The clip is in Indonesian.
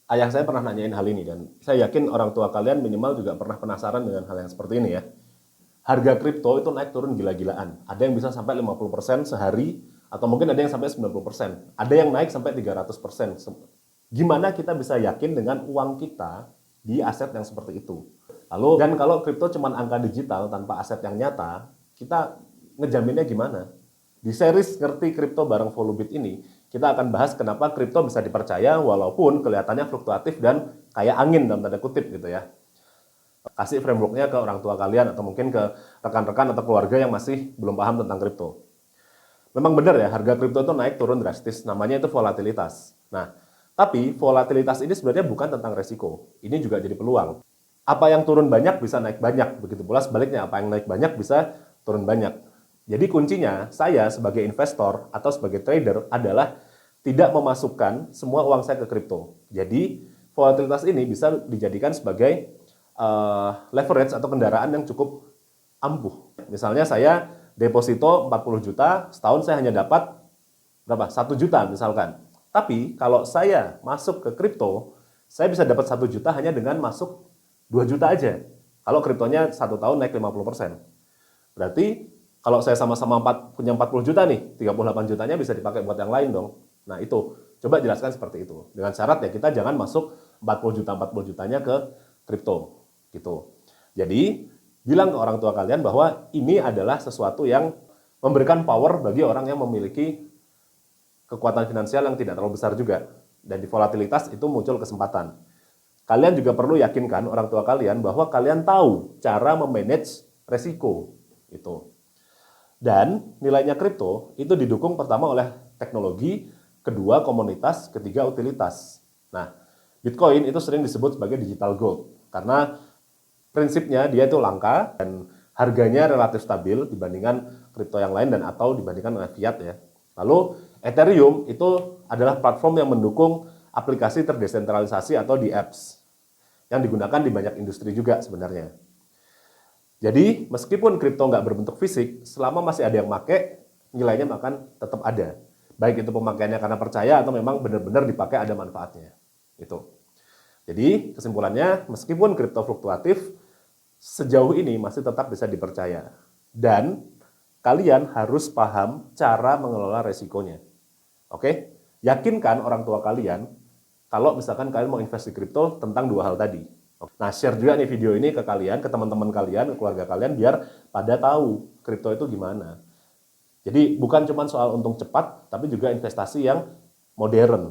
Ayah saya pernah nanyain hal ini dan saya yakin orang tua kalian minimal juga pernah penasaran dengan hal yang seperti ini ya. Harga kripto itu naik turun gila-gilaan. Ada yang bisa sampai 50% sehari atau mungkin ada yang sampai 90%. Ada yang naik sampai 300%. Gimana kita bisa yakin dengan uang kita di aset yang seperti itu? Lalu dan kalau kripto cuma angka digital tanpa aset yang nyata, kita ngejaminnya gimana? Di series ngerti kripto bareng Volubit ini, kita akan bahas kenapa kripto bisa dipercaya walaupun kelihatannya fluktuatif dan kayak angin dalam tanda kutip gitu ya. Kasih frameworknya ke orang tua kalian atau mungkin ke rekan-rekan atau keluarga yang masih belum paham tentang kripto. Memang benar ya, harga kripto itu naik turun drastis, namanya itu volatilitas. Nah, tapi volatilitas ini sebenarnya bukan tentang resiko, ini juga jadi peluang. Apa yang turun banyak bisa naik banyak, begitu pula sebaliknya, apa yang naik banyak bisa turun banyak. Jadi kuncinya, saya sebagai investor atau sebagai trader adalah tidak memasukkan semua uang saya ke kripto. Jadi, volatilitas ini bisa dijadikan sebagai leverage atau kendaraan yang cukup ampuh. Misalnya saya deposito 40 juta, setahun saya hanya dapat berapa? 1 juta misalkan. Tapi kalau saya masuk ke kripto, saya bisa dapat 1 juta hanya dengan masuk 2 juta aja. Kalau kriptonya 1 tahun naik 50%. Berarti kalau saya sama-sama punya 40 juta nih, 38 jutanya bisa dipakai buat yang lain dong. Nah itu, coba jelaskan seperti itu. Dengan syarat ya kita jangan masuk 40 jutanya ke kripto gitu. Jadi bilang ke orang tua kalian bahwa ini adalah sesuatu yang memberikan power bagi orang yang memiliki kekuatan finansial yang tidak terlalu besar juga. Dan di volatilitas itu muncul kesempatan. Kalian juga perlu yakinkan orang tua kalian bahwa kalian tahu cara memanage resiko itu. Dan nilainya kripto itu didukung pertama oleh teknologi, kedua komunitas, ketiga utilitas. Nah, Bitcoin itu sering disebut sebagai digital gold karena prinsipnya dia itu langka dan harganya relatif stabil dibandingkan kripto yang lain dan atau dibandingkan dengan fiat ya. Lalu Ethereum itu adalah platform yang mendukung aplikasi terdesentralisasi atau di apps yang digunakan di banyak industri juga sebenarnya. Jadi meskipun kripto nggak berbentuk fisik, selama masih ada yang pakai, nilainya akan tetap ada. Baik itu pemakaiannya karena percaya atau memang benar-benar dipakai ada manfaatnya. Itu. Jadi kesimpulannya, meskipun kripto fluktuatif, sejauh ini masih tetap bisa dipercaya. Dan kalian harus paham cara mengelola resikonya. Oke? Yakinkan orang tua kalian kalau misalkan kalian mau invest di kripto tentang dua hal tadi. Nah, share juga nih video ini ke kalian, ke teman-teman kalian, ke keluarga kalian, biar pada tahu kripto itu gimana. Jadi bukan cuma soal untung cepat, tapi juga investasi yang modern.